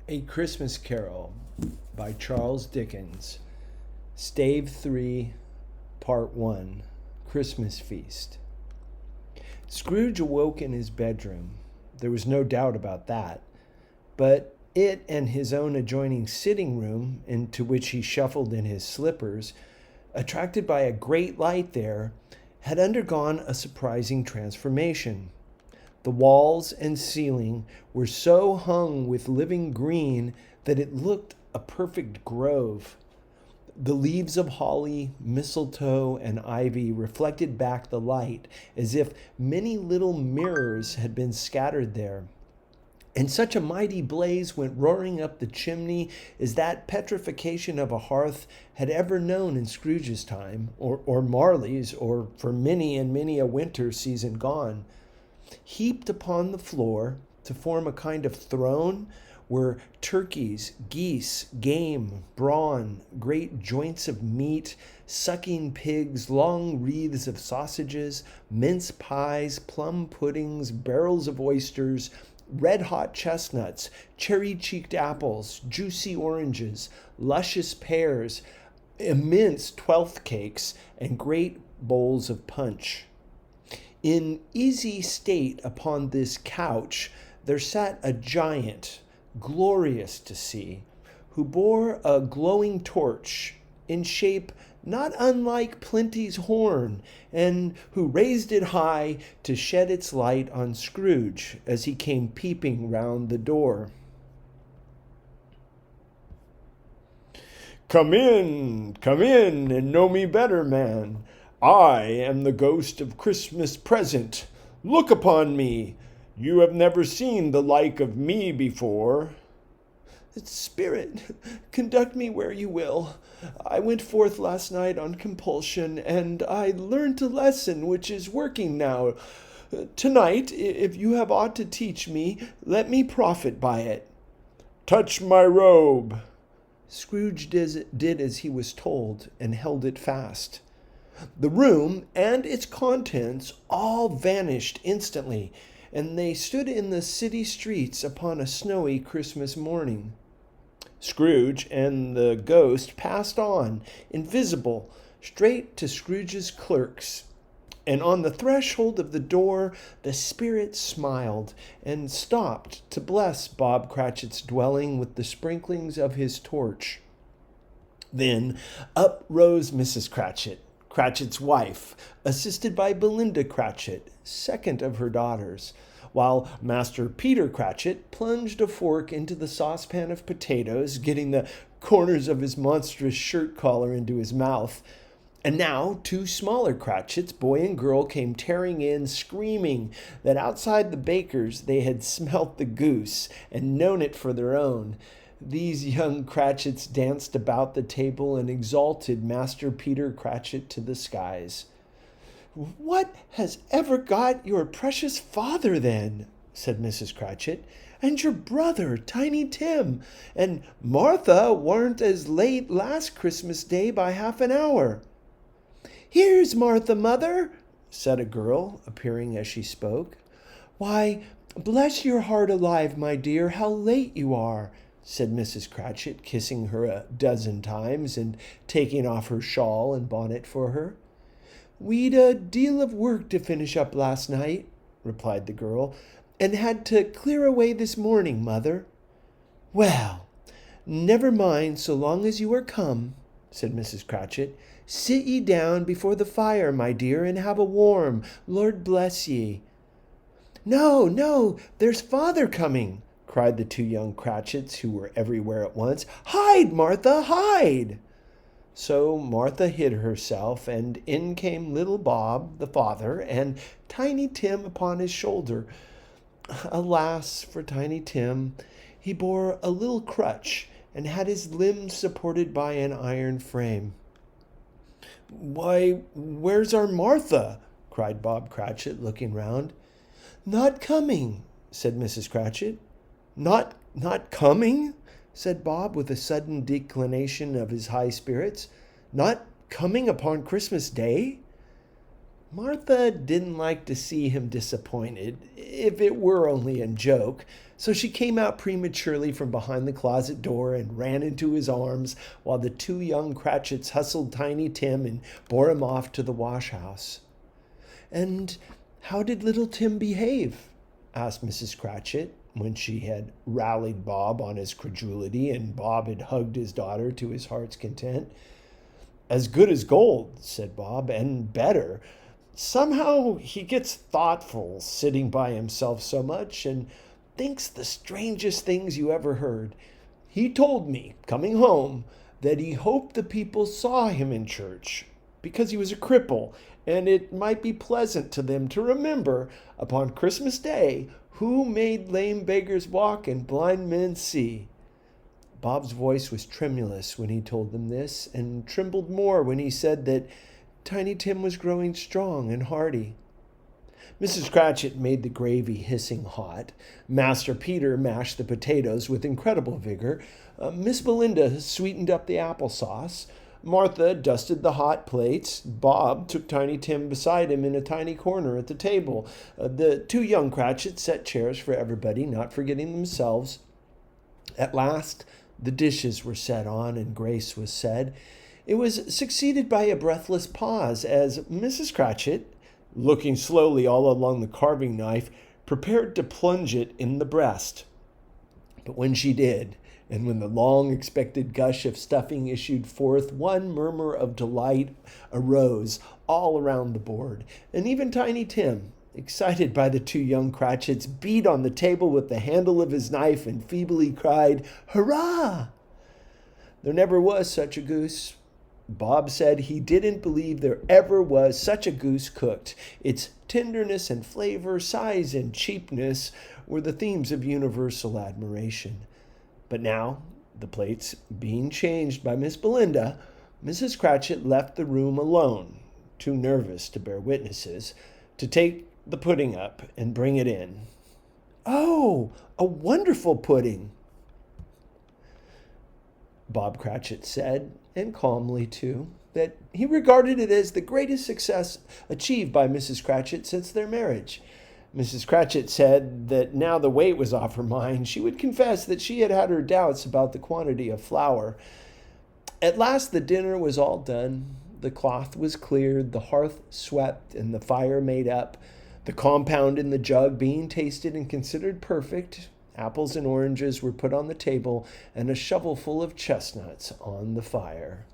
A Christmas Carol by Charles Dickens. Stave 3, Part 1, Christmas Feast. Scrooge awoke in his bedroom. There was no doubt about that. But it and his own adjoining sitting room, into which he shuffled in his slippers, attracted by a great light there, had undergone a surprising transformation. The walls and ceiling were so hung with living green that it looked a perfect grove. The leaves of holly, mistletoe, and ivy reflected back the light as if many little mirrors had been scattered there. And such a mighty blaze went roaring up the chimney as that petrification of a hearth had ever known in Scrooge's time, or Marley's, or for many and many a winter season gone. Heaped upon the floor to form a kind of throne were turkeys, geese, game, brawn, great joints of meat, sucking pigs, long wreaths of sausages, mince pies, plum puddings, barrels of oysters, red-hot chestnuts, cherry-cheeked apples, juicy oranges, luscious pears, immense twelfth cakes, and great bowls of punch. In easy state upon this couch there sat a giant, glorious to see, who bore a glowing torch, in shape not unlike Plenty's horn, and who raised it high to shed its light on Scrooge as he came peeping round the door. Come in, and know me better, man. I am the ghost of Christmas present. Look upon me. You have never seen the like of me before. Spirit, conduct me where you will. I went forth last night on compulsion, and I learnt a lesson which is working now. Tonight, if you have aught to teach me, let me profit by it. Touch my robe. Scrooge did as he was told, and held it fast. The room and its contents all vanished instantly, and they stood in the city streets upon a snowy Christmas morning. Scrooge and the ghost passed on, invisible, straight to Scrooge's clerks. And on the threshold of the door the spirit smiled, and stopped to bless Bob Cratchit's dwelling with the sprinklings of his torch. Then up rose Mrs. Cratchit, Cratchit's wife, assisted by Belinda Cratchit, second of her daughters, while Master Peter Cratchit plunged a fork into the saucepan of potatoes, getting the corners of his monstrous shirt collar into his mouth. And now 2 smaller Cratchits, boy and girl, came tearing in, screaming that outside the baker's they had smelt the goose and known it for their own. These young Cratchits danced about the table and exalted Master Peter Cratchit to the skies. "What has ever got your precious father, then?" said Mrs. Cratchit. "And your brother, Tiny Tim, and Martha warn't as late last Christmas Day by half an hour." "Here's Martha, mother," said a girl, appearing as she spoke. "Why, bless your heart alive, my dear, how late you are," said Mrs. Cratchit, kissing her a dozen times and taking off her shawl and bonnet for her. "We'd a deal of work to finish up last night," replied the girl, "and had to clear away this morning, mother." "Well, never mind so long as you are come," said Mrs. Cratchit. "Sit ye down before the fire, my dear, and have a warm, Lord bless ye." "No, no, there's father coming," cried the 2 young Cratchits, who were everywhere at once. "Hide, Martha, hide!" So Martha hid herself, and in came little Bob, the father, and Tiny Tim upon his shoulder. Alas for Tiny Tim! He bore a little crutch, and had his limbs supported by an iron frame. "Why, where's our Martha?" cried Bob Cratchit, looking round. "Not coming," said Mrs. Cratchit. Not coming?" said Bob, with a sudden declination of his high spirits. "Not coming upon Christmas Day?" Martha didn't like to see him disappointed, if it were only in joke, so she came out prematurely from behind the closet door and ran into his arms while the two young Cratchits hustled Tiny Tim and bore him off to the wash-house. "And how did little Tim behave?" asked Mrs. Cratchit, when she had rallied Bob on his credulity and Bob had hugged his daughter to his heart's content. "As good as gold," said Bob, "and better. Somehow he gets thoughtful, sitting by himself so much, and thinks the strangest things you ever heard. He told me, coming home, that he hoped the people saw him in church, because he was a cripple, and it might be pleasant to them to remember, upon Christmas Day, who made lame beggars walk and blind men see." Bob's voice was tremulous when he told them this, and trembled more when he said that Tiny Tim was growing strong and hearty. Mrs. Cratchit made the gravy hissing hot. Master Peter mashed the potatoes with incredible vigor. Miss Belinda sweetened up the applesauce. Martha dusted the hot plates. Bob took Tiny Tim beside him in a tiny corner at the table. The two young Cratchits set chairs for everybody, not forgetting themselves. At last, the dishes were set on and grace was said. It was succeeded by a breathless pause as Mrs. Cratchit, looking slowly all along the carving knife, prepared to plunge it in the breast. But when she did, and when the long-expected gush of stuffing issued forth, one murmur of delight arose all around the board, and even Tiny Tim, excited by the two young Cratchits, beat on the table with the handle of his knife and feebly cried, "Hurrah!" There never was such a goose. Bob said he didn't believe there ever was such a goose cooked. Its tenderness and flavor, size and cheapness were the themes of universal admiration. But now, the plates being changed by Miss Belinda, Mrs. Cratchit left the room alone, too nervous to bear witnesses, to take the pudding up and bring it in. "Oh, a wonderful pudding!" Bob Cratchit said, and calmly too, that he regarded it as the greatest success achieved by Mrs. Cratchit since their marriage. Mrs. Cratchit said that now the weight was off her mind, she would confess that she had had her doubts about the quantity of flour. At last the dinner was all done. The cloth was cleared, the hearth swept, and the fire made up. The compound in the jug being tasted and considered perfect, apples and oranges were put on the table, and a shovelful of chestnuts on the fire.